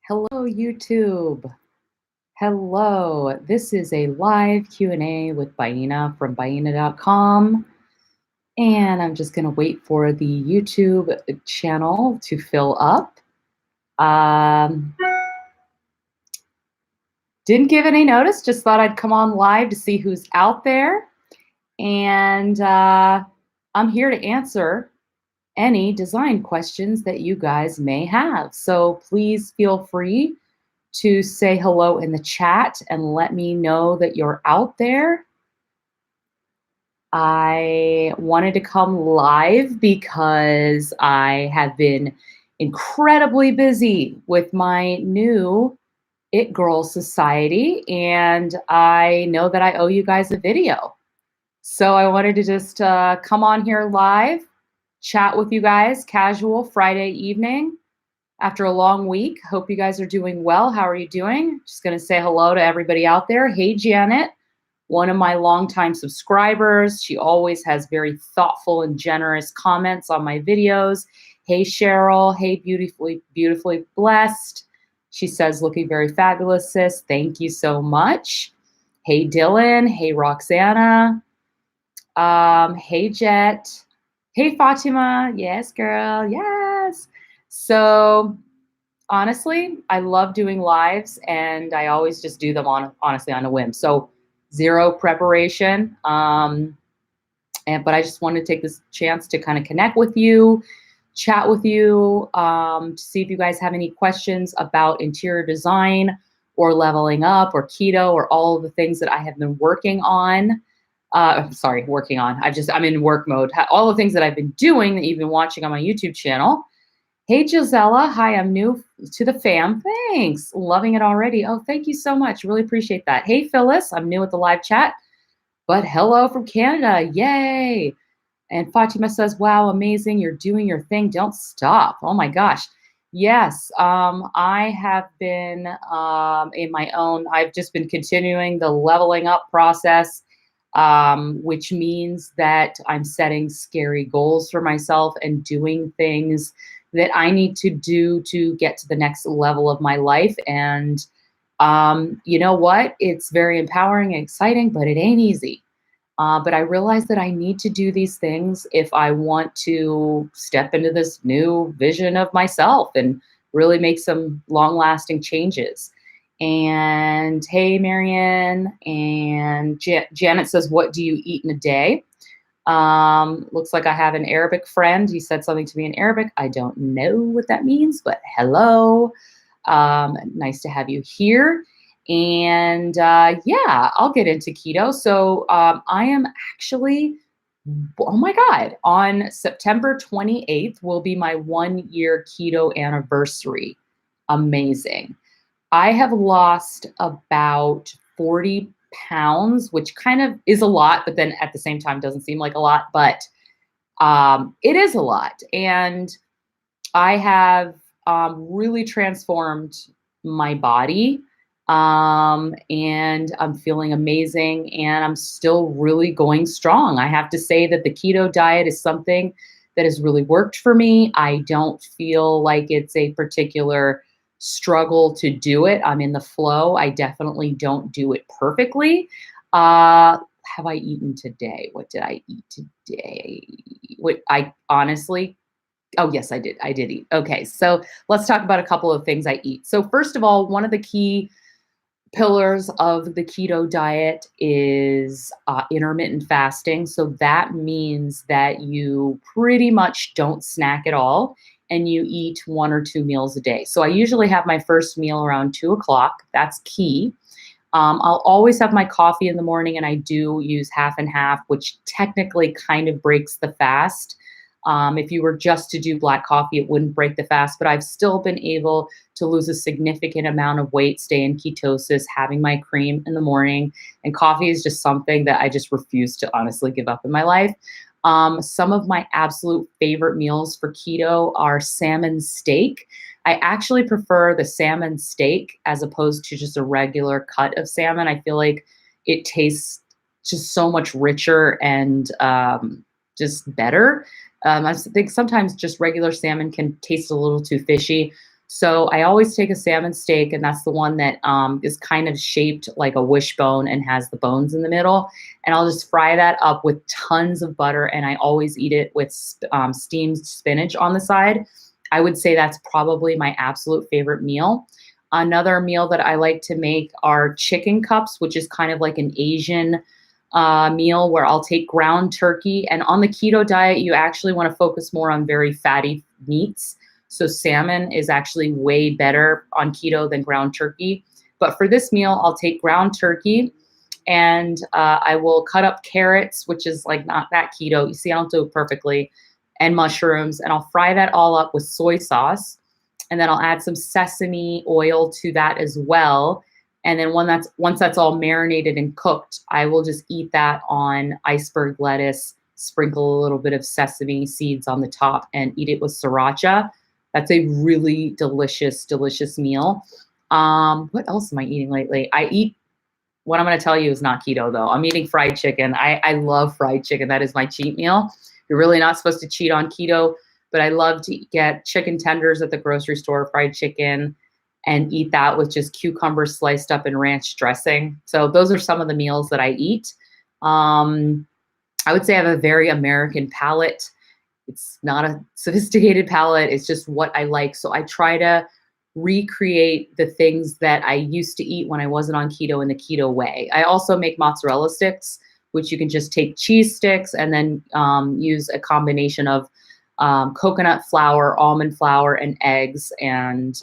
Hello, YouTube. Hello. This is a live Q&A with Baina from Baina.com. And I'm just going to wait for the YouTube channel to fill up. Didn't give any notice, just thought I'd come on live to see who's out there. And I'm here to answer any design questions that you guys may have. So please feel free to say hello in the chat and let me know that you're out there. I wanted to come live because I have been incredibly busy with my new It Girl Society, and I know that I owe you guys a video. So I wanted to just come on here live, chat with you guys, casual Friday evening after a long week. Hope you guys are doing well. How are you doing? Just going to say hello to everybody out there. Hey, Janet, one of my longtime subscribers. She always has very thoughtful and generous comments on my videos. Hey, Cheryl. Hey, beautifully blessed. She says, looking very fabulous, sis. Thank you so much. Hey, Dylan. Hey, Roxana. Hey, Jet. Hey, Fatima. Yes, girl. Yes. So honestly, I love doing lives, and I always just do them honestly on a whim. So zero preparation. But I just wanted to take this chance to kind of connect with you, chat with you, to see if you guys have any questions about interior design or leveling up or keto or all of the things that I have been working on. Working on. I'm in work mode. All the things that I've been doing that you've been watching on my YouTube channel. Hey, Gisela. Hi, I'm new to the fam. Thanks. Loving it already. Oh, thank you so much. Really appreciate that. Hey, Phyllis. I'm new at the live chat, but hello from Canada. Yay. And Fatima says, wow, amazing. You're doing your thing. Don't stop. Oh, my gosh. Yes, I have been in my own, I've just been continuing the leveling up process, which means that I'm setting scary goals for myself and doing things that I need to do to get to the next level of my life. And you know what? It's very empowering and exciting, but it ain't easy. But I realize that I need to do these things if I want to step into this new vision of myself and really make some long-lasting changes. And hey, Marianne, and Janet says, what do you eat in a day? Looks like I have an Arabic friend. He said something to me in Arabic. I don't know what that means, but hello. Nice to have you here. And yeah, I'll get into keto. So I am actually, oh my God, on September 28th will be my 1-year keto anniversary. Amazing. I have lost about 40 pounds, which kind of is a lot, but then at the same time doesn't seem like a lot, but it is a lot. And I have really transformed my body, and I'm feeling amazing, and I'm still really going strong. I have to say that the keto diet is something that has really worked for me. I don't feel like it's a particular struggle to do it. I'm in the flow. I definitely don't do it perfectly. Have I eaten today? What did I eat today? What I honestly, oh yes, I did. I did eat. Okay, so let's talk about a couple of things I eat. So first of all, one of the key pillars of the keto diet is intermittent fasting. So that means that you pretty much don't snack at all and you eat 1 or 2 meals a day. So I usually have my first meal around 2 o'clock. That's key. I'll always have my coffee in the morning, and I do use half and half, which technically kind of breaks the fast. If you were just to do black coffee, it wouldn't break the fast, but I've still been able to lose a significant amount of weight, stay in ketosis, having my cream in the morning. And coffee is just something that I just refuse to honestly give up in my life. Some of my absolute favorite meals for keto are salmon steak. I actually prefer the salmon steak as opposed to just a regular cut of salmon. I feel like it tastes just so much richer and just better. I think sometimes just regular salmon can taste a little too fishy. So I always take a salmon steak, and that's the one that is kind of shaped like a wishbone and has the bones in the middle. And I'll just fry that up with tons of butter, and I always eat it with steamed spinach on the side. I would say that's probably my absolute favorite meal. Another meal that I like to make are chicken cups, which is kind of like an Asian meal where I'll take ground turkey. And on the keto diet, you actually want to focus more on very fatty meats. So salmon is actually way better on keto than ground turkey. But for this meal, I'll take ground turkey and I will cut up carrots, which is like not that keto. You see, I don't do it perfectly, and mushrooms, and I'll fry that all up with soy sauce. And then I'll add some sesame oil to that as well. And then once that's all marinated and cooked, I will just eat that on iceberg lettuce, sprinkle a little bit of sesame seeds on the top, and eat it with sriracha. That's a really delicious, delicious meal. What else am I eating lately? What I'm going to tell you is not keto, though. I'm eating fried chicken. I love fried chicken. That is my cheat meal. You're really not supposed to cheat on keto, but I love to get chicken tenders at the grocery store, fried chicken, and eat that with just cucumbers sliced up in ranch dressing. So those are some of the meals that I eat. I would say I have a very American palate. It's not a sophisticated palate. It's just what I like. So I try to recreate the things that I used to eat when I wasn't on keto in the keto way. I also make mozzarella sticks, which you can just take cheese sticks and then use a combination of coconut flour, almond flour, and eggs, and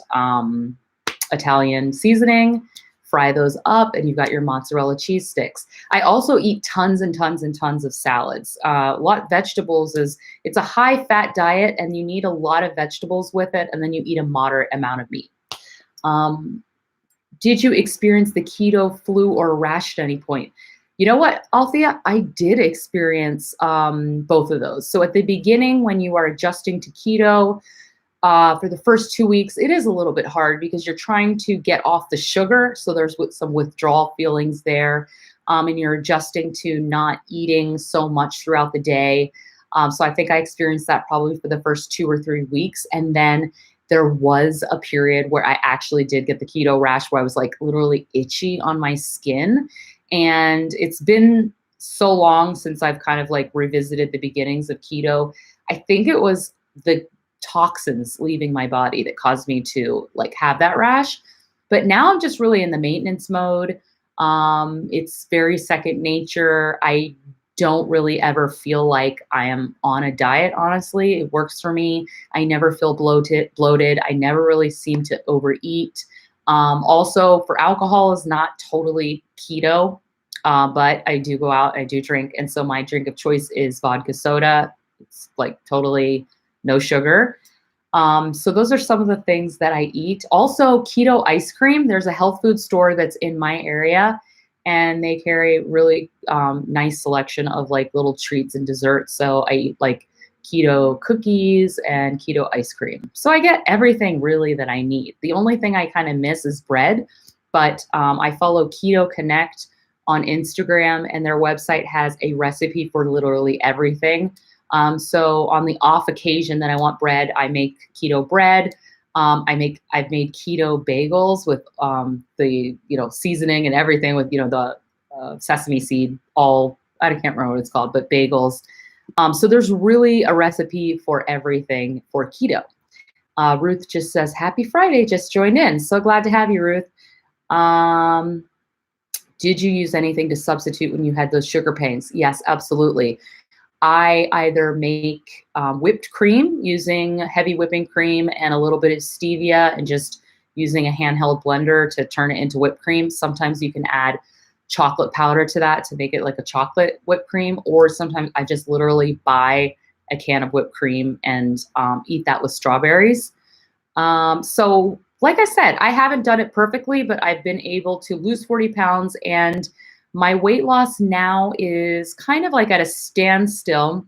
Italian seasoning. Fry those up, and you've got your mozzarella cheese sticks. I also eat tons and tons and tons of salads. Vegetables it's a high fat diet, and you need a lot of vegetables with it, and then you eat a moderate amount of meat. Did you experience the keto flu or rash at any point? You know what, Althea? I did experience both of those. So at the beginning, when you are adjusting to keto, for the first 2 weeks, it is a little bit hard because you're trying to get off the sugar. So there's some withdrawal feelings there. And you're adjusting to not eating so much throughout the day. So I think I experienced that probably for the first 2 or 3 weeks. And then there was a period where I actually did get the keto rash, where I was like literally itchy on my skin. And it's been so long since I've kind of like revisited the beginnings of keto. I think it was the toxins leaving my body that caused me to like have that rash. But now I'm just really in the maintenance mode. It's very second nature. I don't really ever feel like I am on a diet, honestly. It works for me. I never feel bloated. I never really seem to overeat. Also, for alcohol is not totally keto, but I do go out, I do drink. And so my drink of choice is vodka soda. It's like totally no sugar. So those are some of the things that I eat. Also, keto ice cream. There's a health food store that's in my area, and they carry really nice selection of like little treats and desserts. So I eat like keto cookies and keto ice cream. So I get everything really that I need. The only thing I kind of miss is bread, but I follow Keto Connect on Instagram, and their website has a recipe for literally everything. So on the off occasion that I want bread, I make keto bread. I've made keto bagels with the seasoning and everything with the sesame seed. I can't remember what it's called, but bagels. So there's really a recipe for everything for keto. Ruth just says, "Happy Friday! Just joined in. So glad to have you, Ruth." Did you use anything to substitute when you had those sugar pains? Yes, absolutely. I either make whipped cream using heavy whipping cream and a little bit of stevia and just using a handheld blender to turn it into whipped cream. Sometimes you can add chocolate powder to that to make it like a chocolate whipped cream, or sometimes I just literally buy a can of whipped cream and eat that with strawberries. So like I said, I haven't done it perfectly, but I've been able to lose 40 pounds, and my weight loss now is kind of like at a standstill.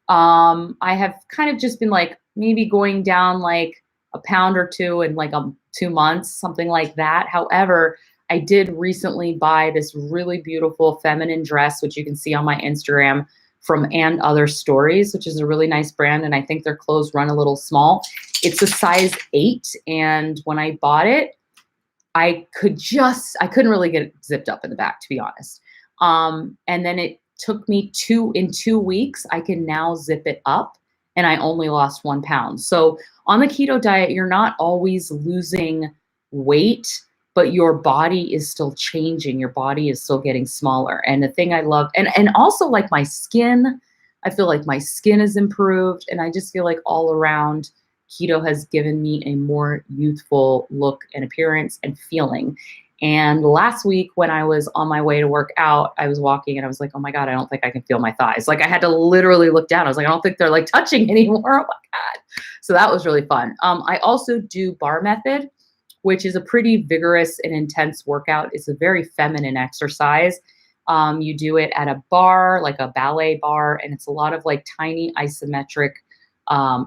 I have kind of just been like maybe going down like a pound or two in like 2 months, something like that. However, I did recently buy this really beautiful feminine dress, which you can see on my Instagram, from And Other Stories, which is a really nice brand. And I think their clothes run a little small. It's a size 8, and when I bought it, I couldn't really get it zipped up in the back, to be honest. And then it took me in 2 weeks, I can now zip it up, and I only lost 1 pound. So on the keto diet, you're not always losing weight, but your body is still changing. Your body is still getting smaller. And the thing I love, and also like my skin, I feel like my skin has improved, and I just feel like all around keto has given me a more youthful look and appearance and feeling. And last week, when I was on my way to work out, I was walking and I was like, oh my God, I don't think I can feel my thighs. Like I had to literally look down. I was like, I don't think they're like touching anymore. Oh my God. So that was really fun. I also do bar method, which is a pretty vigorous and intense workout. It's a very feminine exercise. You do it at a bar, like a ballet bar, and it's a lot of like tiny isometric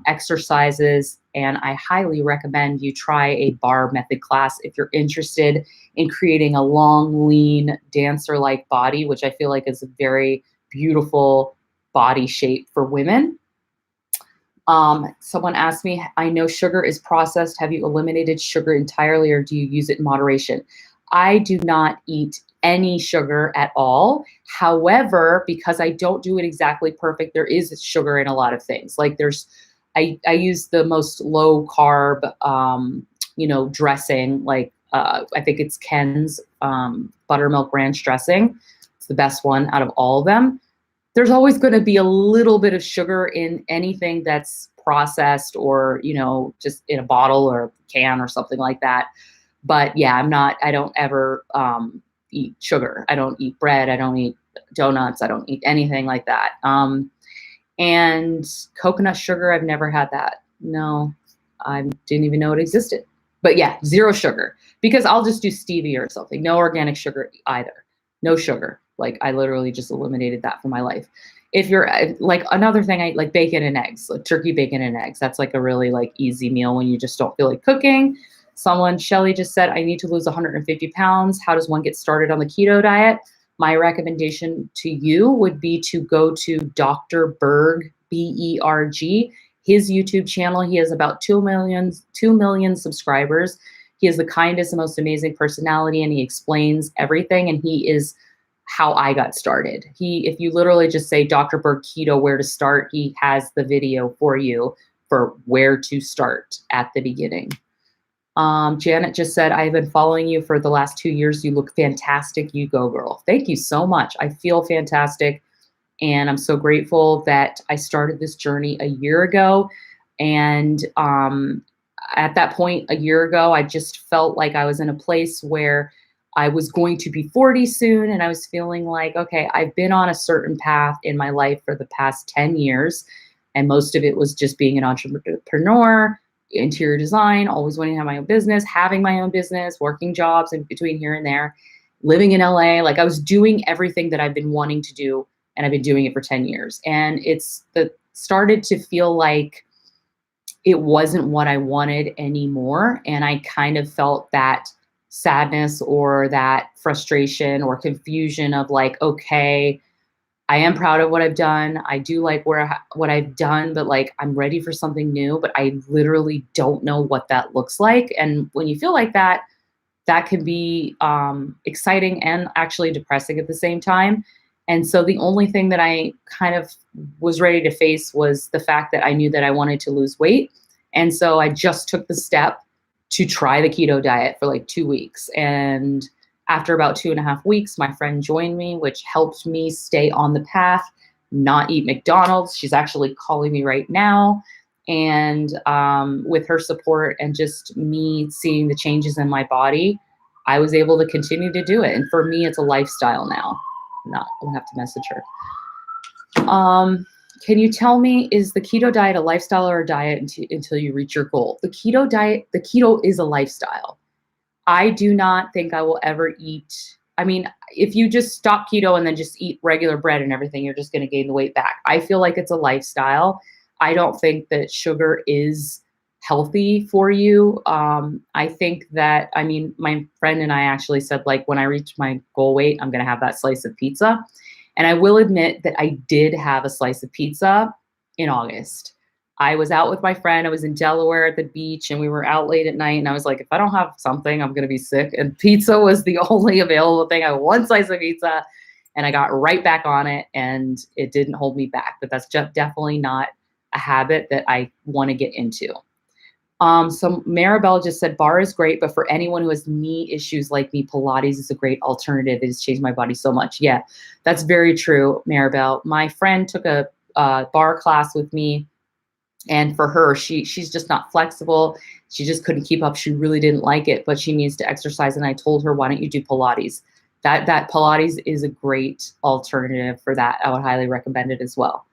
exercises. And I highly recommend you try a bar method class if you're interested in creating a long, lean, dancer like body, which I feel like is a very beautiful body shape for women. Someone asked me, I know sugar is processed. Have you eliminated sugar entirely, or do you use it in moderation? I do not eat any sugar at all. However, because I don't do it exactly perfect, there is sugar in a lot of things. Like I use the most low carb, dressing. Like I think it's Ken's buttermilk ranch dressing. It's the best one out of all of them. There's always going to be a little bit of sugar in anything that's processed or, just in a bottle or can or something like that. But yeah, I don't ever eat sugar. I don't eat bread. I don't eat donuts. I don't eat anything like that. And coconut sugar, I've never had that. No, I didn't even know it existed. But yeah, zero sugar, because I'll just do stevia or something. No organic sugar either. No sugar. Like I literally just eliminated that from my life. If you're like another thing, I like bacon and eggs, like turkey, bacon and eggs. That's like a really like easy meal when you just don't feel like cooking. Shelly just said, I need to lose 150 pounds. How does one get started on the keto diet? My recommendation to you would be to go to Dr. Berg, Berg, his YouTube channel. He has about 2 million subscribers. He has the kindest and most amazing personality, and he explains everything. And he is how I got started. If you literally just say Dr. Berg Keto, where to start, he has the video for you for where to start at the beginning. Janet just said, I've been following you for the last 2 years. You look fantastic. You go, girl. Thank you so much. I feel fantastic. And I'm so grateful that I started this journey a year ago. And at that point, a year ago, I just felt like I was in a place where I was going to be 40 soon. And I was feeling like, okay, I've been on a certain path in my life for the past 10 years. And most of it was just being an entrepreneur, interior design, always wanting to have my own business, having my own business, working jobs in between here and there, living in LA. Like I was doing everything that I've been wanting to do, and I've been doing it for 10 years. And started to feel like it wasn't what I wanted anymore. And I kind of felt that sadness or that frustration or confusion of like, okay, I am proud of what I've done. I do like what I've done, but like I'm ready for something new, but I literally don't know what that looks like. And when you feel like that, that can be exciting and actually depressing at the same time. And so the only thing that I kind of was ready to face was the fact that I knew that I wanted to lose weight. And so I just took the step to try the keto diet for like 2 weeks. And after about 2.5 weeks, my friend joined me, which helped me stay on the path, not eat McDonald's. She's actually calling me right now. And with her support and just me seeing the changes in my body, I was able to continue to do it. And for me, it's a lifestyle now. I'll have to message her. Can you tell me, is the keto diet a lifestyle or a diet until you reach your goal? The keto is a lifestyle. I do not think I will ever eat. I mean, if you just stop keto and then just eat regular bread and everything, you're just going to gain the weight back. I feel like it's a lifestyle. I don't think that sugar is healthy for you. I think that, my friend and I actually said, like, when I reach my goal weight, I'm going to have that slice of pizza. And I will admit that I did have a slice of pizza in August. I was out with my friend. I was in Delaware at the beach and we were out late at night. And I was like, if I don't have something, I'm going to be sick. And pizza was the only available thing. I had one slice of pizza and I got right back on it and it didn't hold me back. But that's just definitely not a habit that I want to get into. So Maribel just said bar is great, but for anyone who has knee issues like me, Pilates is a great alternative. It has changed my body so much. Yeah, that's very true, Maribel. My friend took a bar class with me, and for her, she's just not flexible. She just couldn't keep up. She really didn't like it, but she needs to exercise. And I told her, why don't you do Pilates? That Pilates is a great alternative for that. I would highly recommend it as well.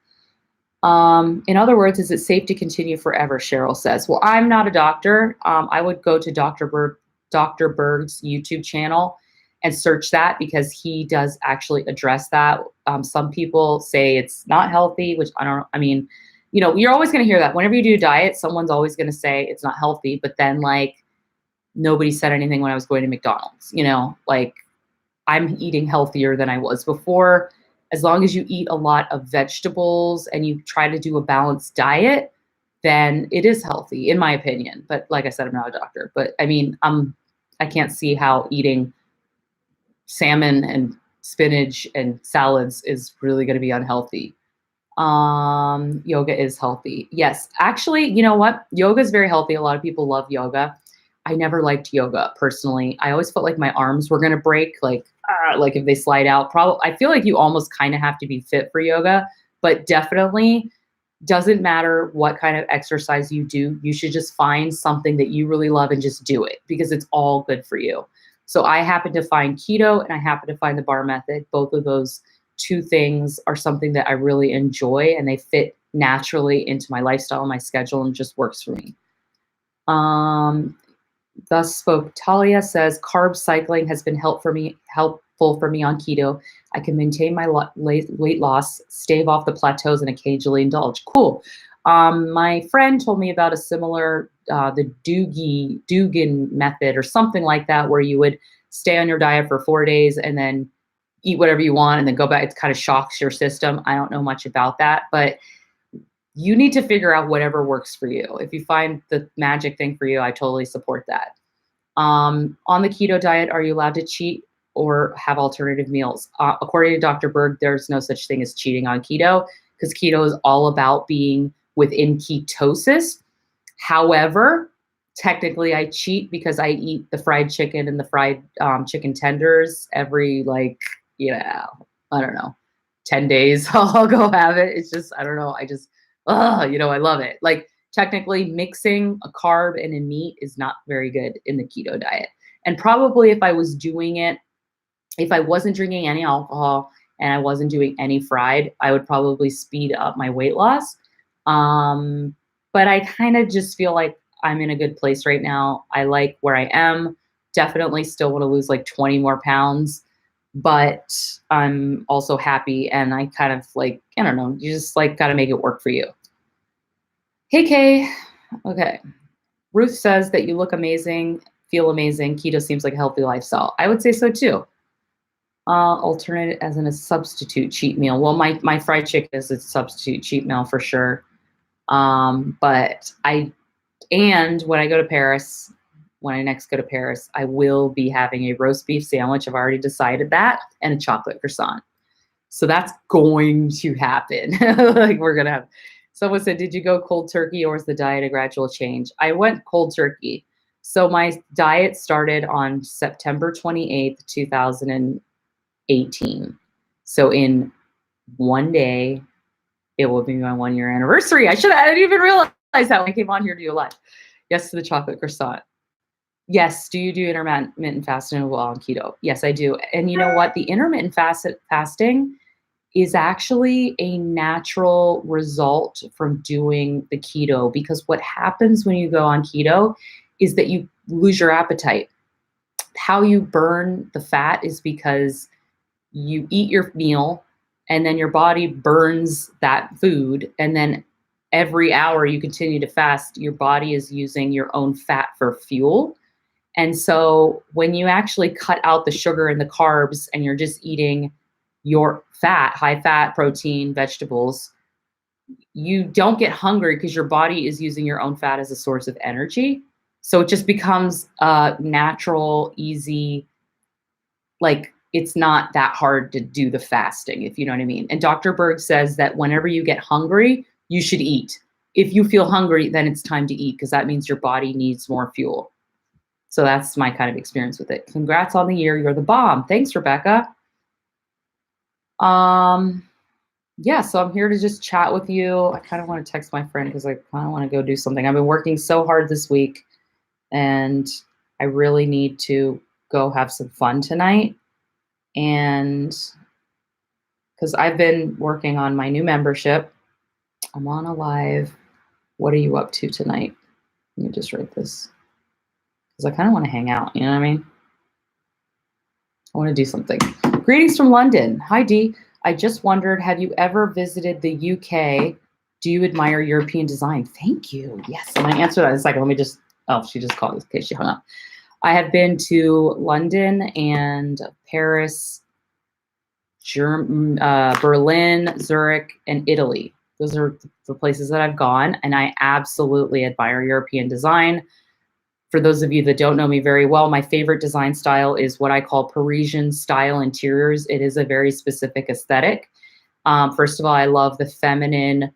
In other words, is it safe to continue forever? Cheryl says. Well, I'm not a doctor. I would go to Dr. Berg's YouTube channel and search that because he does actually address that. Some people say it's not healthy, which I don't. I mean, you're always going to hear that whenever you do a diet, someone's always going to say it's not healthy. But then, like, nobody said anything when I was going to McDonald's. Like, I'm eating healthier than I was before. As long as you eat a lot of vegetables and you try to do a balanced diet, then it is healthy, in my opinion. But like I said, I'm not a doctor. But I mean, I can't see how eating salmon and spinach and salads is really going to be unhealthy. Yoga is healthy. Yes, actually, you know what? Yoga is very healthy. A lot of people love yoga. I never liked yoga personally. I always felt like my arms were going to break. Like if they slide out, probably, I feel like you almost kind of have to be fit for yoga, but definitely doesn't matter what kind of exercise you do. You should just find something that you really love and just do it because it's all good for you. So I happen to find keto and I happen to find the bar method. Both of those two things are something that I really enjoy and they fit naturally into my lifestyle, my schedule, and just works for me. Thus spoke Talia says, carb cycling has been helpful for me on keto. I can maintain my weight loss, stave off the plateaus, and occasionally indulge. Cool. My friend told me about a similar, the Dugan method or something like that, where you would stay on your diet for 4 days and then eat whatever you want and then go back. It kind of shocks your system. I don't know much about that, but you need to figure out whatever works for you. If you find the magic thing for you, I totally support that. On the keto diet, are you allowed to cheat or have alternative meals? According to Dr. Berg, there's no such thing as cheating on keto because keto is all about being within ketosis. However, technically I cheat because I eat the fried chicken and the fried chicken tenders every I don't know, 10 days. I'll go have it. It's just, I don't know. I love it. Like, technically mixing a carb and a meat is not very good in the keto diet. And probably if I was doing it, if I wasn't drinking any alcohol and I wasn't doing any fried, I would probably speed up my weight loss. But I kind of just feel like I'm in a good place right now. I like where I am. Definitely still want to lose like 20 more pounds, but I'm also happy. And I kind of like, I don't know, you just like got to make it work for you. Hey, Kay. Okay. Ruth says that you look amazing, feel amazing. Keto seems like a healthy lifestyle. I would say so too. Alternate as in a substitute cheat meal. Well, my fried chicken is a substitute cheat meal for sure. But when I go to Paris, when I next go to Paris, I will be having a roast beef sandwich. I've already decided that, and a chocolate croissant. So that's going to happen. Like, we're going to have, someone said, did you go cold turkey or is the diet a gradual change? I went cold turkey. So my diet started on September 28th, 2018. So in one day, it will be my 1 year anniversary. I didn't even realize that when I came on here to do a live. Yes to the chocolate croissant. Yes. Do you do intermittent fasting while on keto? Yes, I do. And you know what? The intermittent fasting is actually a natural result from doing the keto, because what happens when you go on keto is that you lose your appetite. How you burn the fat is because you eat your meal and then your body burns that food, and then every hour you continue to fast, your body is using your own fat for fuel. And so when you actually cut out the sugar and the carbs and you're just eating your fat, high fat, protein, vegetables, you don't get hungry because your body is using your own fat as a source of energy. So it just becomes a natural, easy, like it's not that hard to do the fasting, if you know what I mean. And Dr. Berg says that whenever you get hungry, you should eat. If you feel hungry, then it's time to eat because that means your body needs more fuel. So that's my kind of experience with it. Congrats on the year. You're the bomb. Thanks, Rebecca. Um, yeah, so I'm here to just chat with you. I kind of want to text my friend because I kind of want to go do something. I've been working so hard this week and I really need to go have some fun tonight. And because I've been working on my new membership, I'm on a live. What are you up to tonight? Let me just write this because I kind of want to hang out. You know what I mean? I want to do something. Greetings from London. Hi, Dee. I just wondered, have you ever visited the UK? Do you admire European design? Thank you. Yes. I'm going to answer that in a second. Let me just, oh, she just called. Okay, she hung up. I have been to London and Paris, Berlin, Zurich, and Italy. Those are the places that I've gone, and I absolutely admire European design. For those of you that don't know me very well, my favorite design style is what I call Parisian style interiors. It is a very specific aesthetic. First of all, I love the feminine,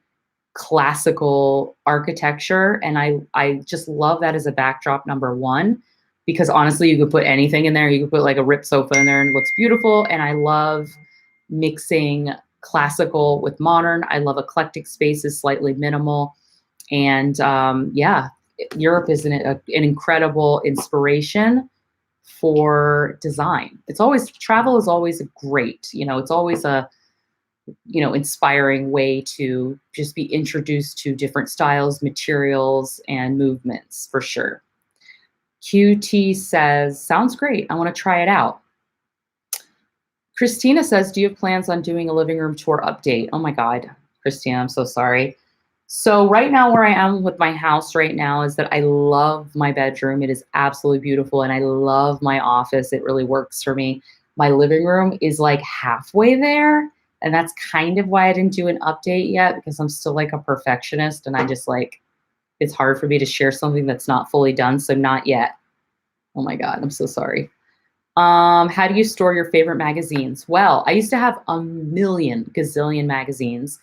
classical architecture, and I just love that as a backdrop, number one, because honestly, you could put anything in there. You could put like a ripped sofa in there and it looks beautiful, and I love mixing classical with modern. I love eclectic spaces, slightly minimal, and yeah, Europe is an incredible inspiration for design. It's always, travel is always great. You know, it's always a, you know, inspiring way to just be introduced to different styles, materials, and movements for sure. QT says, sounds great. I want to try it out. Christina says, do you have plans on doing a living room tour update? Oh my God, Christina, I'm so sorry. So right now where I am with my house right now is that I love my bedroom. It is absolutely beautiful. And I love my office. It really works for me. My living room is like halfway there. And that's kind of why I didn't do an update yet, because I'm still like a perfectionist and I just like, it's hard for me to share something that's not fully done. So not yet. Oh my God, I'm so sorry. How do you store your favorite magazines? Well, I used to have a million gazillion magazines.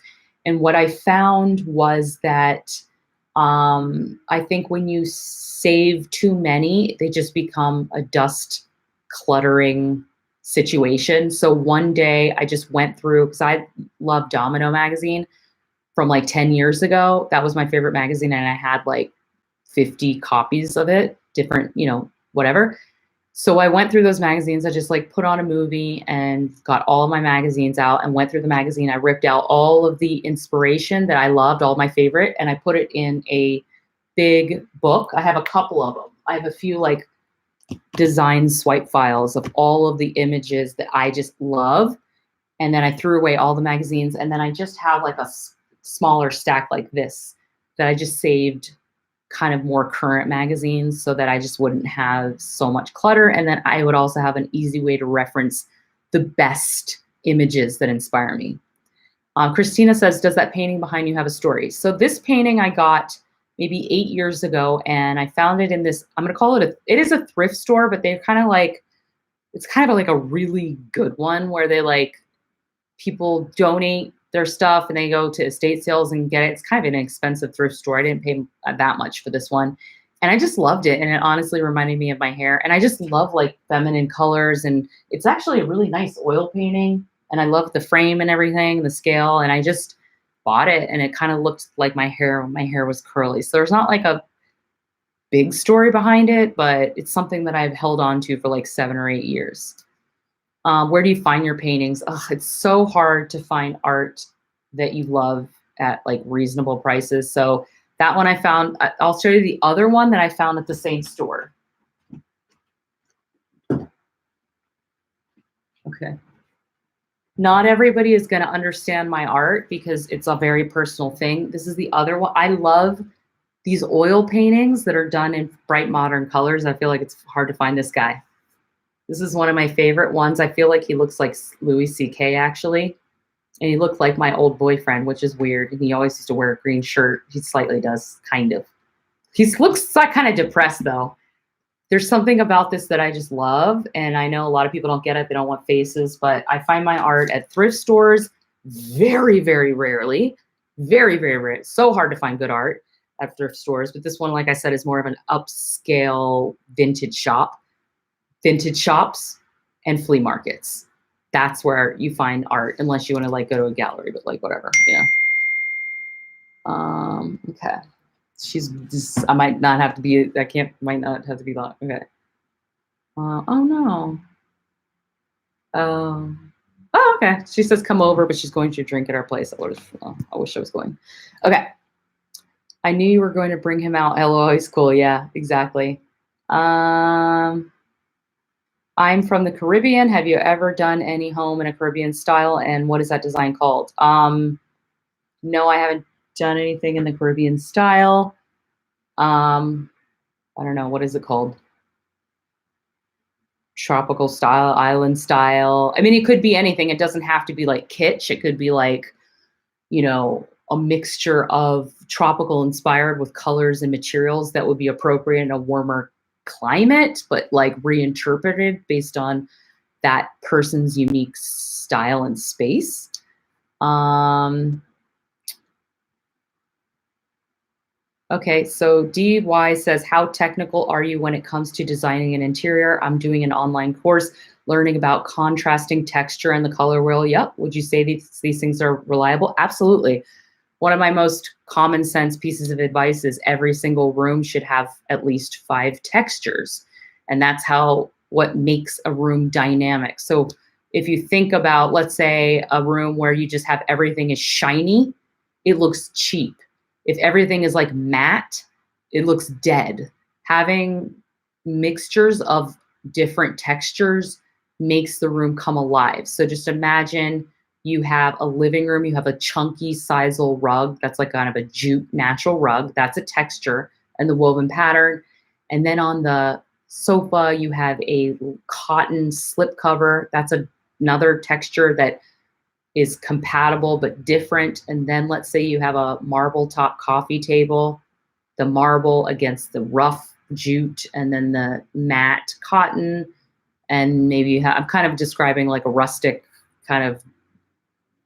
And what I found was that I think when you save too many, they just become a dust cluttering situation. So one day I just went through, because I love Domino magazine from like 10 years ago. That was my favorite magazine. And I had like 50 copies of it, different, you know, whatever. So I went through those magazines. I just like put on a movie and got all of my magazines out and went through the magazine. I ripped out all of the inspiration that I loved, all my favorite, and I put it in a big book. I have a couple of them. I have a few like design swipe files of all of the images that I just love. And then I threw away all the magazines. And then I just have like a smaller stack like this that I just saved kind of more current magazines so that I just wouldn't have so much clutter. And then I would also have an easy way to reference the best images that inspire me. Christina says, does that painting behind you have a story? So this painting I got maybe 8 years ago, and I found it in this, I'm going to call it it is a thrift store, but they're kind of like, it's kind of like a really good one where they like, people donate their stuff and they go to estate sales and get it. It's kind of an expensive thrift store. I didn't pay that much for this one. And I just loved it. And it honestly reminded me of my hair. And I just love like feminine colors. And it's actually a really nice oil painting. And I love the frame and everything, the scale. And I just bought it and it kind of looked like my hair when my hair was curly. So there's not like a big story behind it, but it's something that I've held on to for like 7 or 8 years. Where do you find your paintings? Oh, it's so hard to find art that you love at like reasonable prices. So that one I found, I'll show you the other one that I found at the same store. Okay. Not everybody is going to understand my art because it's a very personal thing. This is the other one. I love these oil paintings that are done in bright modern colors. I feel like it's hard to find this guy. This is one of my favorite ones. I feel like he looks like Louis C.K. actually. And he looked like my old boyfriend, which is weird. And he always used to wear a green shirt. He slightly does, kind of. He looks like kind of depressed though. There's something about this that I just love. And I know a lot of people don't get it. They don't want faces, but I find my art at thrift stores very, very rarely. Very, very rare. It's so hard to find good art at thrift stores. But this one, like I said, is more of an upscale vintage shop, vintage shops and flea markets. That's where you find art, unless you want to like go to a gallery, but like whatever, you know. Okay. She's just, I might not have to be, I can't, might not have to be long. Okay. Oh no. Oh, okay. She says come over, but she's going to drink at our place. I wish I was going. Okay. I knew you were going to bring him out. Hello, high school. Yeah, exactly. I'm from the Caribbean. Have you ever done any home in a Caribbean style? And what is that design called? No, I haven't done anything in the Caribbean style. I don't know. What is it called? Tropical style, island style. I mean, it could be anything. It doesn't have to be like kitsch. It could be like, you know, a mixture of tropical inspired with colors and materials that would be appropriate in a warmer climate, but like reinterpreted based on that person's unique style and space. Okay, so DY says, how technical are you when it comes to designing an interior? I'm doing an online course learning about contrasting texture and the color wheel. Yep. Would you say these things are reliable? Absolutely. One of my most common sense pieces of advice is every single room should have at least 5 textures. And that's what makes a room dynamic. So if you think about, let's say, a room where you just have everything is shiny, it looks cheap. If everything is like matte, it looks dead. Having mixtures of different textures makes the room come alive. So just imagine you have a living room, you have a chunky sisal rug that's like kind of a jute natural rug. That's a texture and the woven pattern. And then on the sofa, you have a cotton slip cover. That's another texture that is compatible but different. And then let's say you have a marble top coffee table, the marble against the rough jute, and then the matte cotton. And maybe you have, I'm kind of describing like a rustic kind of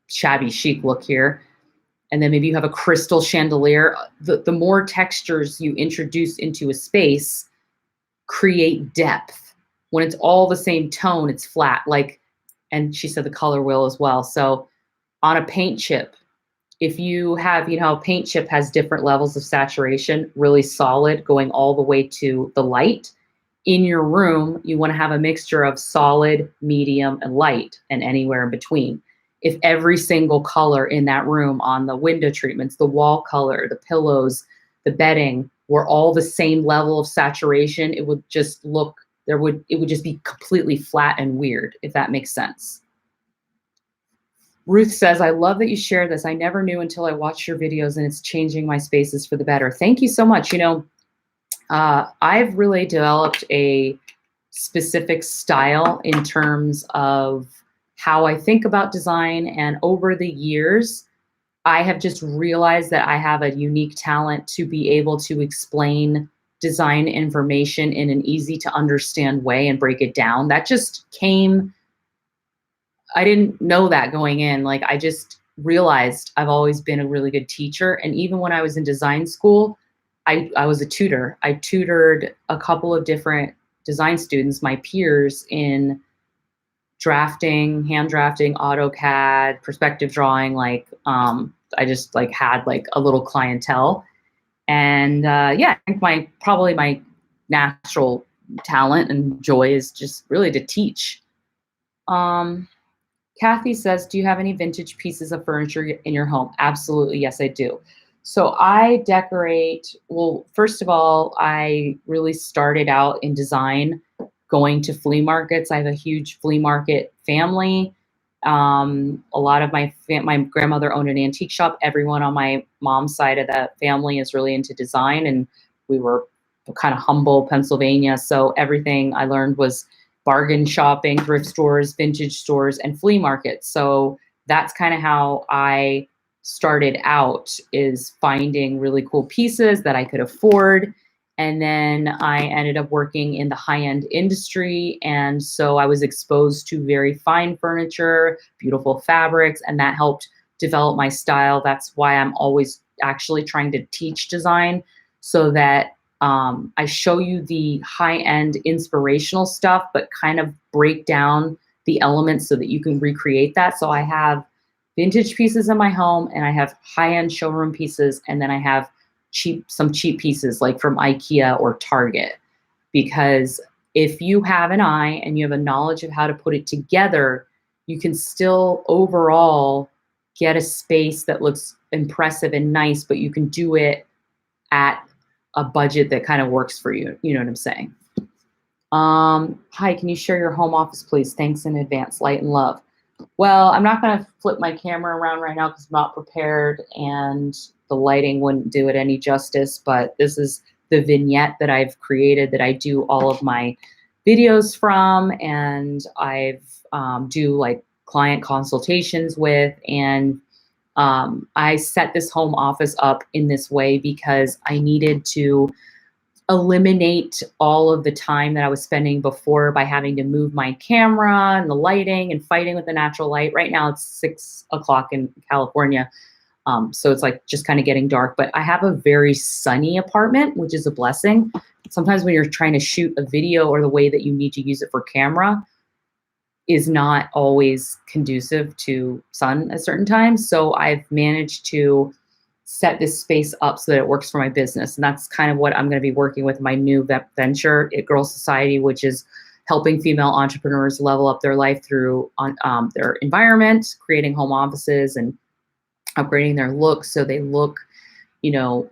shabby chic look here. And then maybe you have a crystal chandelier. The more textures you introduce into a space create depth. When it's all the same tone, it's flat. Like, and she said the color wheel as well. So on a paint chip, if you have, you know, a paint chip has different levels of saturation, really solid, going all the way to the light. In your room, you want to have a mixture of solid, medium, and light, and anywhere in between. If every single color in that room, on the window treatments, the wall color, the pillows, the bedding, were all the same level of saturation, it would just look, it would just be completely flat and weird, if that makes sense. Ruth says, I love that you share this. I never knew until I watched your videos, and it's changing my spaces for the better. Thank you so much. You know, I've really developed a specific style in terms of how I think about design. And over the years, I have just realized that I have a unique talent to be able to explain design information in an easy to understand way and break it down. That just came, I didn't know that going in. Like, I just realized I've always been a really good teacher. And even when I was in design school, I was a tutor. I tutored a couple of different design students, my peers, in drafting, hand drafting, AutoCAD, perspective drawing. Like, I just like had like a little clientele. And yeah, I think probably my natural talent and joy is just really to teach. Kathy says, do you have any vintage pieces of furniture in your home? Absolutely. Yes, I do. So I decorate, well, first of all, I really started out in design going to flea markets. I have a huge flea market family. A lot of my grandmother owned an antique shop. Everyone on my mom's side of that family is really into design, and we were kind of humble Pennsylvania. So everything I learned was bargain shopping, thrift stores, vintage stores, and flea markets. So that's kind of how I started out, is finding really cool pieces that I could afford. And then I ended up working in the high-end industry. And so I was exposed to very fine furniture, beautiful fabrics, and that helped develop my style. That's why I'm always actually trying to teach design, so that I show you the high-end inspirational stuff, but kind of break down the elements so that you can recreate that. So I have vintage pieces in my home, and I have high-end showroom pieces, and then I have some cheap pieces like from IKEA or Target. Because if you have an eye and you have a knowledge of how to put it together, you can still overall get a space that looks impressive and nice, but you can do it at a budget that kind of works for you. You know what I'm saying? Hi, can you share your home office, please? Thanks in advance. Light and love. Well, I'm not going to flip my camera around right now because I'm not prepared and the lighting wouldn't do it any justice. But this is the vignette that I've created that I do all of my videos from, and I've do like client consultations with. And I set this home office up in this way because I needed to eliminate all of the time that I was spending before by having to move my camera and the lighting and fighting with the natural light. Right now it's 6 o'clock in California. So it's like just kind of getting dark, but I have a very sunny apartment, which is a blessing. Sometimes when you're trying to shoot a video, or the way that you need to use it for camera is not always conducive to sun at certain times. So I've managed to set this space up so that it works for my business. And that's kind of what I'm going to be working with my new venture, It Girl Society, which is helping female entrepreneurs level up their life through their environment, creating home offices and upgrading their looks so they look,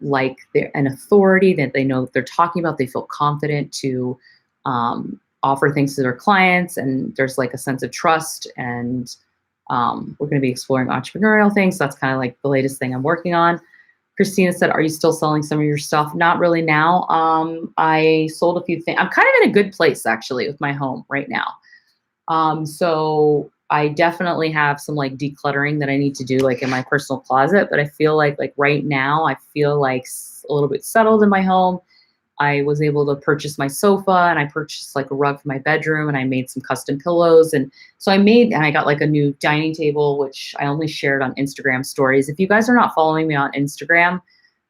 like they're an authority, that they know what they're talking about. They feel confident to offer things to their clients, and there's like a sense of trust. And we're going to be exploring entrepreneurial things. So that's kind of like the latest thing I'm working on. Christina said, are you still selling some of your stuff? Not really now. I sold a few things. I'm kind of in a good place actually with my home right now. So I definitely have some like decluttering that I need to do like in my personal closet, but I feel like right now I feel like a little bit settled in my home. I was able to purchase my sofa, and I purchased like a rug for my bedroom, and I made some custom pillows. And so and I got like a new dining table, which I only shared on Instagram stories. If you guys are not following me on Instagram,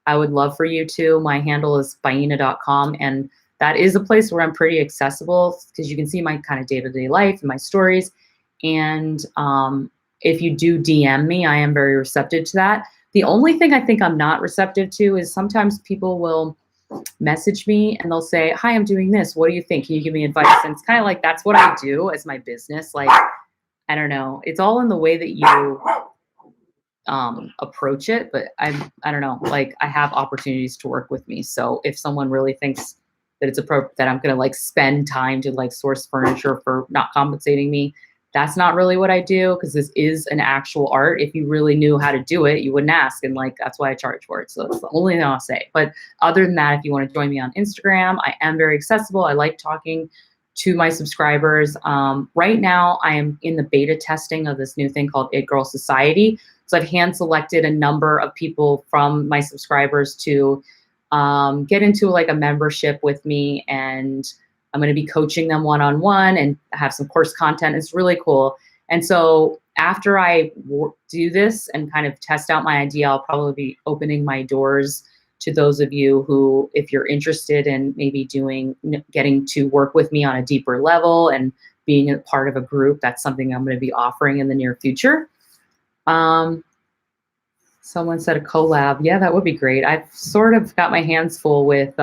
I would love for you to. My handle is baina.com. And that is a place where I'm pretty accessible because you can see my kind of day-to-day life and my stories. And if you do DM me, I am very receptive to that. The only thing I think I'm not receptive to is sometimes people will message me and they'll say, hi, I'm doing this. What do you think? Can you give me advice? And it's kind of like, that's what I do as my business. Like, I don't know. It's all in the way that you approach it, but I don't know, like I have opportunities to work with me. So if someone really thinks that it's appropriate that I'm going to like spend time to like source furniture for not compensating me, that's not really what I do, because this is an actual art. If you really knew how to do it, you wouldn't ask. And like, that's why I charge for it. So that's the only thing I'll say. But other than that, if you want to join me on Instagram, I am very accessible. I like talking to my subscribers. Right now, I am in the beta testing of this new thing called It Girl Society. So I've hand selected a number of people from my subscribers to get into like a membership with me, and I'm going to be coaching them one-on-one and have some course content. It's really cool. And so after I do this and kind of test out my idea, I'll probably be opening my doors to those of you who, if you're interested in maybe getting to work with me on a deeper level and being a part of a group, that's something I'm going to be offering in the near future. Someone said a collab. Yeah, that would be great. I've sort of got my hands full with,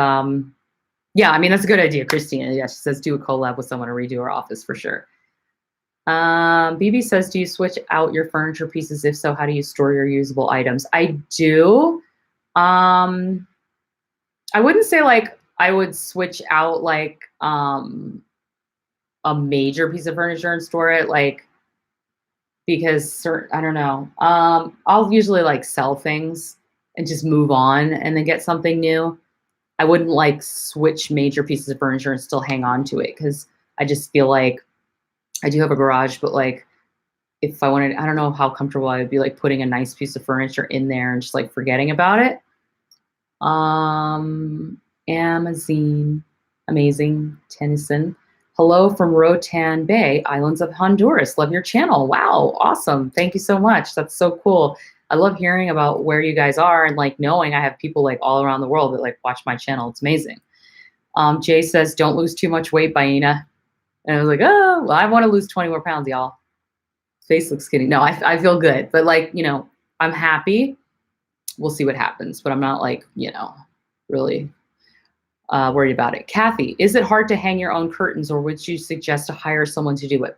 yeah, I mean, that's a good idea, Christina. Yeah, she says do a collab with someone to redo our office for sure. BB says, do you switch out your furniture pieces? If so, how do you store your usable items? I do. I wouldn't say like I would switch out like a major piece of furniture and store it, like, because I don't know. I'll usually like sell things and just move on and then get something new. I wouldn't like switch major pieces of furniture and still hang on to it, because I just feel like I do have a garage, but like if I wanted, I don't know how comfortable I would be like putting a nice piece of furniture in there and just like forgetting about it. Amazon, amazing, Tennyson. Hello from Rotan Bay, Islands of Honduras. Love your channel. Wow, awesome. Thank you so much. That's so cool. I love hearing about where you guys are and like knowing I have people like all around the world that like watch my channel. It's amazing. Jay says, don't lose too much weight, Baina. And I was like, oh, well, I want to lose 20 more pounds, y'all. Face looks skinny. No, I feel good. But like, I'm happy. We'll see what happens. But I'm not like, really worried about it. Kathy, is it hard to hang your own curtains, or would you suggest to hire someone to do it?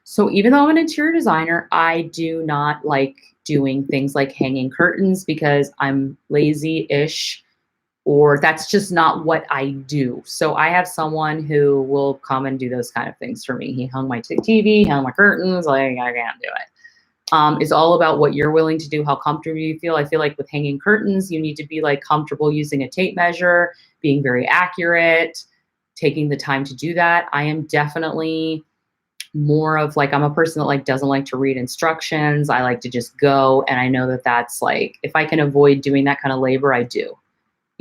So even though I'm an interior designer, I do not like doing things like hanging curtains because I'm lazy-ish, or that's just not what I do. So I have someone who will come and do those kind of things for me. He hung my TV, hung my curtains, like I can't do it. It's all about what you're willing to do, how comfortable you feel. I feel like with hanging curtains, you need to be like comfortable using a tape measure, being very accurate, taking the time to do that. I am definitely more of like, I'm a person that like doesn't like to read instructions. I like to just go. And I know that that's like, if I can avoid doing that kind of labor, I do.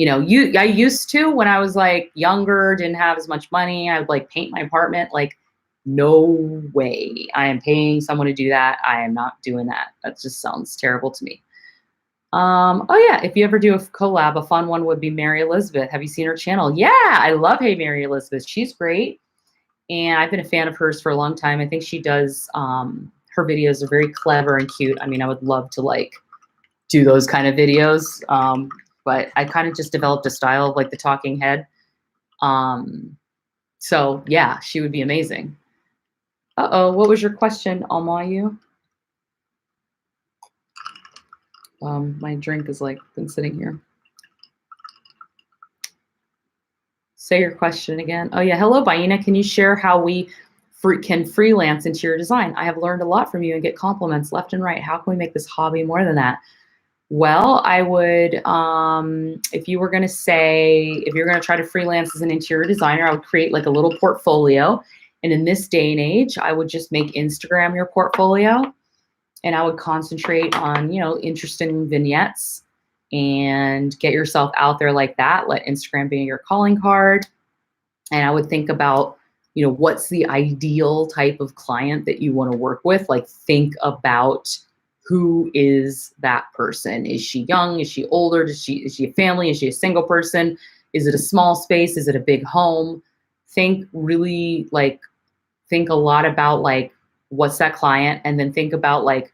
I used to, when I was like younger, didn't have as much money, I would like paint my apartment. Like, no way. I am paying someone to do that. I am not doing that. That just sounds terrible to me. Oh yeah, if you ever do a collab, a fun one would be Mary Elizabeth. Have you seen her channel? Yeah, I love Hey Mary Elizabeth. She's great. And I've been a fan of hers for a long time. I think she does, her videos are very clever and cute. I mean, I would love to like do those kind of videos. But I kind of just developed a style of like the talking head. So yeah, she would be amazing. Uh-oh, what was your question, Almayu? My drink is like been sitting here. Say your question again. Oh yeah, hello, Baina. Can you share how we can freelance interior design? I have learned a lot from you and get compliments left and right. How can we make this hobby more than that? Well, I would, if you're going to try to freelance as an interior designer, I would create like a little portfolio. And in this day and age, I would just make Instagram your portfolio, and I would concentrate on, interesting vignettes and get yourself out there like that. Let Instagram be your calling card. And I would think about, what's the ideal type of client that you want to work with? Like, think about who is that person? Is she young? Is she older? Is she a family? Is she a single person? Is it a small space? Is it a big home? Think a lot about like, what's that client? And then think about like,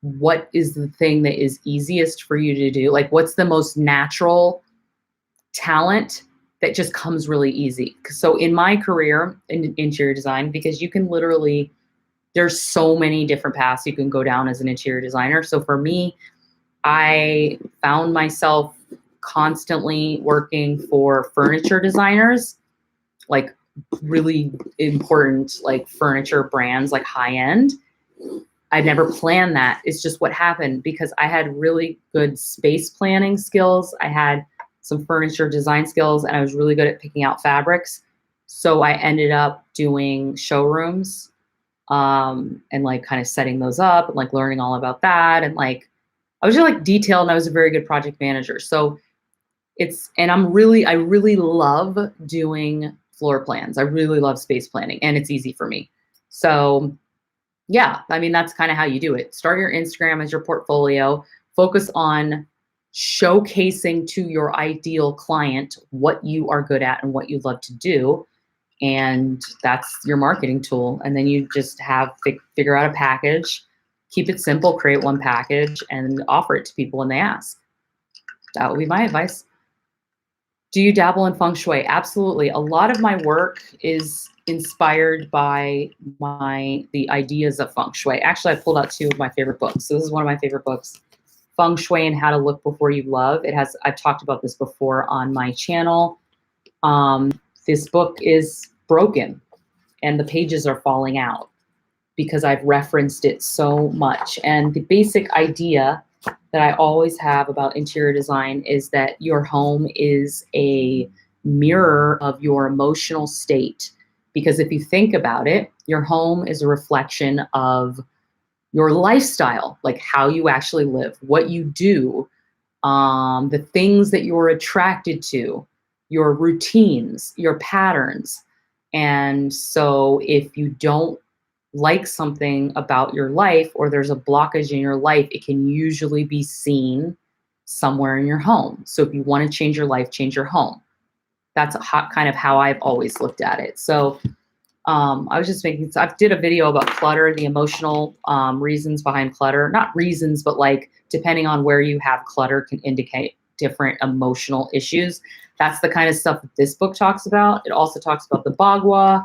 what is the thing that is easiest for you to do? Like, what's the most natural talent that just comes really easy? So in my career in interior design, because you can literally, there's so many different paths you can go down as an interior designer. So for me, I found myself constantly working for furniture designers, like really important, like furniture brands, like high end. I never planned that. It's just what happened because I had really good space planning skills. I had some furniture design skills, and I was really good at picking out fabrics. So I ended up doing showrooms, and like kind of setting those up and like learning all about that. And like, I was just like detailed, and I was a very good project manager. So I really love doing floor plans. I really love space planning, and it's easy for me. So yeah, I mean, that's kind of how you do it. Start your Instagram as your portfolio, focus on showcasing to your ideal client what you are good at and what you love to do. And that's your marketing tool. And then you just figure out a package, keep it simple, create one package, and offer it to people when they ask. That would be my advice. Do you dabble in feng shui? Absolutely. A lot of my work is inspired by the ideas of feng shui. Actually, I pulled out two of my favorite books. So this is one of my favorite books, Feng Shui and How to Look Before You Love. I've talked about this before on my channel. This book is broken and the pages are falling out because I've referenced it so much. And the basic idea that I always have about interior design is that your home is a mirror of your emotional state. Because if you think about it, your home is a reflection of your lifestyle, like how you actually live, what you do, the things that you're attracted to, your routines, your patterns. And so if you don't like something about your life or there's a blockage in your life, it can usually be seen somewhere in your home. So if you want to change your life, change your home. That's kind of how I've always looked at it. So I was just making, I did a video about clutter, the emotional reasons behind clutter. Not reasons, but like depending on where you have clutter can indicate different emotional issues. That's the kind of stuff that this book talks about. It also talks about the Bagua.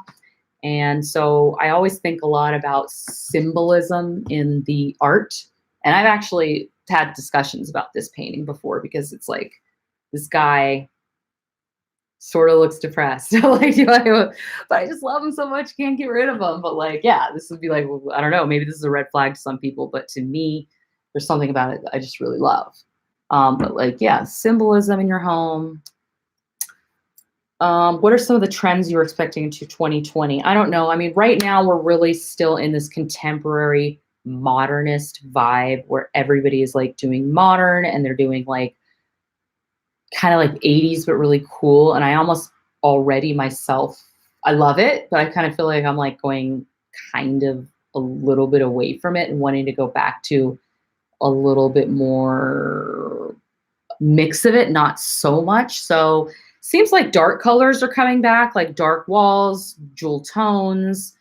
And so I always think a lot about symbolism in the art. And I've actually had discussions about this painting before because it's like this guy sort of looks depressed. Like, but I just love him so much, can't get rid of him. But like, yeah, this would be like, well, I don't know, maybe this is a red flag to some people, but to me, there's something about it that I just really love. But like, yeah, symbolism in your home. What are some of the trends you're expecting into 2020? I don't know. I mean, right now we're really still in this contemporary modernist vibe where everybody is like doing modern and they're doing like kind of like 80s, but really cool. And I almost already myself, I love it, but I kind of feel like I'm like going kind of a little bit away from it and wanting to go back to a little bit more mix of it, not so much. So seems like dark colors are coming back, like dark walls, jewel tones,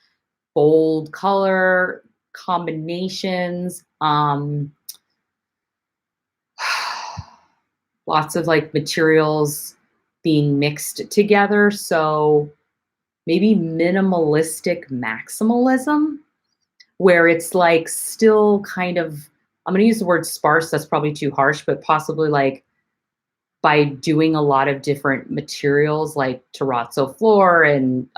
bold color combinations. Lots of like materials being mixed together. So maybe minimalistic maximalism, where it's like still kind of, I'm going to use the word sparse, that's probably too harsh, but possibly like by doing a lot of different materials like terrazzo floor and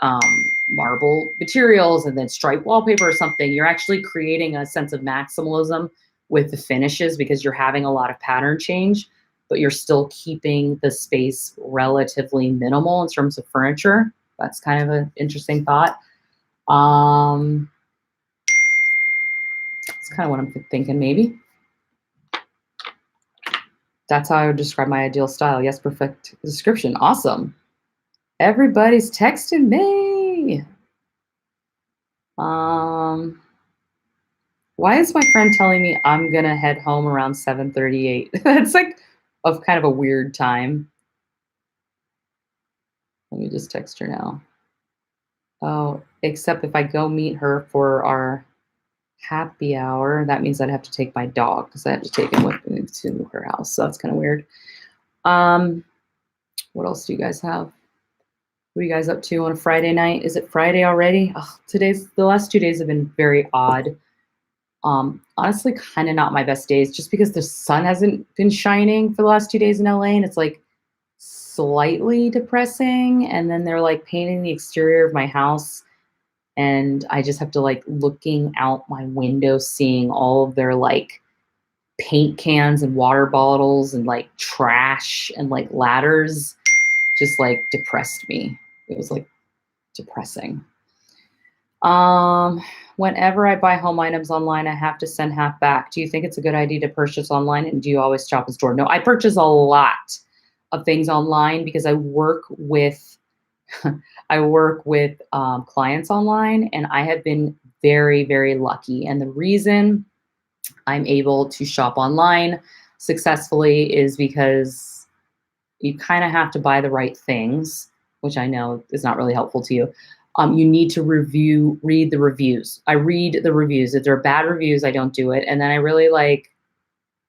marble materials and then striped wallpaper or something, you're actually creating a sense of maximalism with the finishes because you're having a lot of pattern change, but you're still keeping the space relatively minimal in terms of furniture. That's kind of an interesting thought. That's kind of what I'm thinking maybe. That's how I would describe my ideal style. Yes, perfect description. Awesome. Everybody's texting me. Why is my friend telling me I'm gonna head home around 7:38? That's like of kind of a weird time. Let me just text her now. Oh, except if I go meet her for our happy hour, that means I'd have to take my dog because I have to take him with me to her house. So that's kind of weird. What else do you guys have? What are you guys up to on a Friday night? Is it Friday already? Oh, the last 2 days have been very odd. Honestly, kind of not my best days just because the sun hasn't been shining for the last 2 days in LA and it's like slightly depressing. And then they're like painting the exterior of my house and I just have to like looking out my window, seeing all of their like paint cans and water bottles and like trash and like ladders just like depressed me. It was like depressing. Whenever I buy home items online, I have to send half back. Do you think it's a good idea to purchase online and do you always shop in store? No, I purchase a lot of things online because I work with clients online and I have been very, very lucky. And the reason I'm able to shop online successfully is because you kind of have to buy the right things, which I know is not really helpful to you. You need to read the reviews. I read the reviews. If they're bad reviews, I don't do it. And then I really like,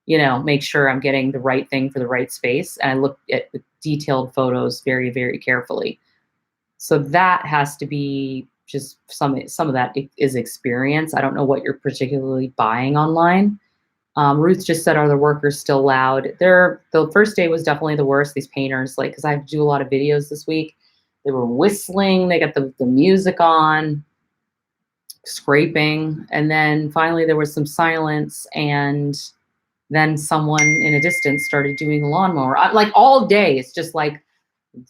make sure I'm getting the right thing for the right space. And I look at the detailed photos very, very carefully. So that has to be just some of that is experience. I don't know what you're particularly buying online. Ruth just said, are the workers still loud? The first day was definitely the worst. These painters, like, because I have to do a lot of videos this week, they were whistling. They got the music on, scraping. And then finally there was some silence. And then someone in a distance started doing the lawnmower. Like all day, it's just like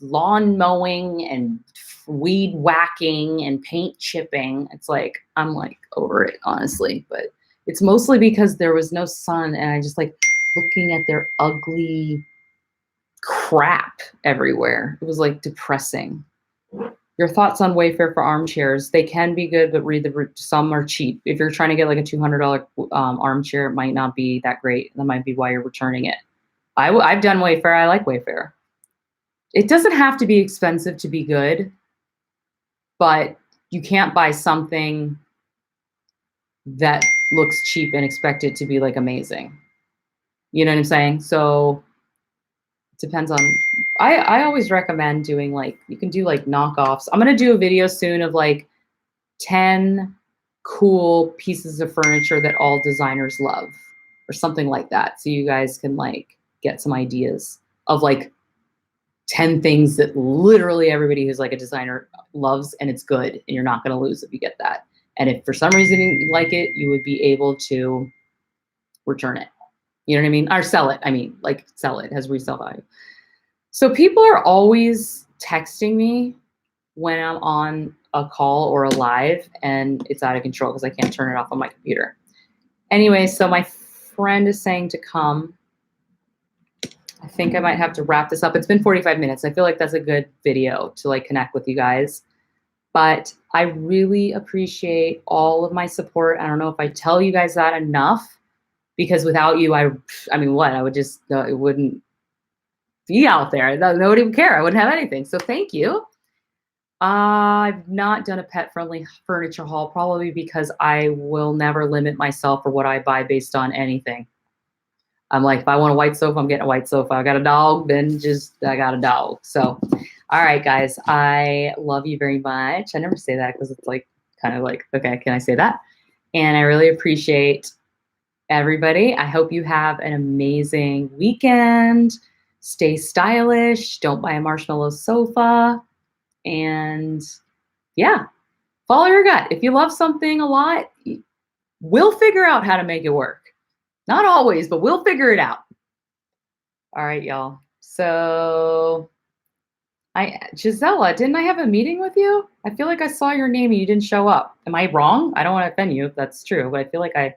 lawn mowing and weed whacking and paint chipping. It's like, I'm like over it, honestly. But It's mostly because there was no sun and I just like looking at their ugly crap everywhere. It was like depressing. Your thoughts on Wayfair for armchairs? They can be good, but some are cheap. If you're trying to get like a $200 armchair, it might not be that great. That might be why you're returning it. I've done Wayfair. I like Wayfair. It doesn't have to be expensive to be good, but you can't buy something that looks cheap and expect it to be like amazing. You know what I'm saying? So it depends on, I always recommend doing like, you can do like knockoffs. I'm going to do a video soon of like 10 cool pieces of furniture that all designers love or something like that. So you guys can like get some ideas of like 10 things that literally everybody who's like a designer loves and it's good and you're not going to lose if you get that. And if for some reason you like it, you would be able to return it. You know what I mean? Or sell it. I mean, like sell it, has resale value. So people are always texting me when I'm on a call or a live and it's out of control because I can't turn it off on my computer. Anyway, so my friend is saying to come. I think I might have to wrap this up. It's been 45 minutes. I feel like that's a good video to like connect with you guys. But I really appreciate all of my support. I don't know if I tell you guys that enough because without you, I mean, what? I would just, it wouldn't be out there. Nobody would care. I wouldn't have anything. So thank you. I've not done a pet-friendly furniture haul, probably because I will never limit myself for what I buy based on anything. I'm like, if I want a white sofa, I'm getting a white sofa. I got a dog, then I got a dog. So, all right, guys, I love you very much. I never say that because it's like kind of like, okay, can I say that? And I really appreciate everybody. I hope you have an amazing weekend. Stay stylish. Don't buy a marshmallow sofa. And yeah, follow your gut. If you love something a lot, we'll figure out how to make it work. Not always, but we'll figure it out. All right, y'all. So Gisela, didn't I have a meeting with you? I feel like I saw your name and you didn't show up. Am I wrong? I don't want to offend you if that's true, but I feel like I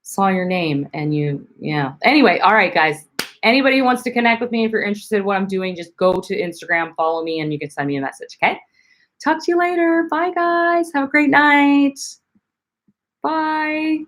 saw your name and yeah. Anyway, all right, guys. Anybody who wants to connect with me, if you're interested in what I'm doing, just go to Instagram, follow me, and you can send me a message, okay? Talk to you later. Bye, guys. Have a great night. Bye.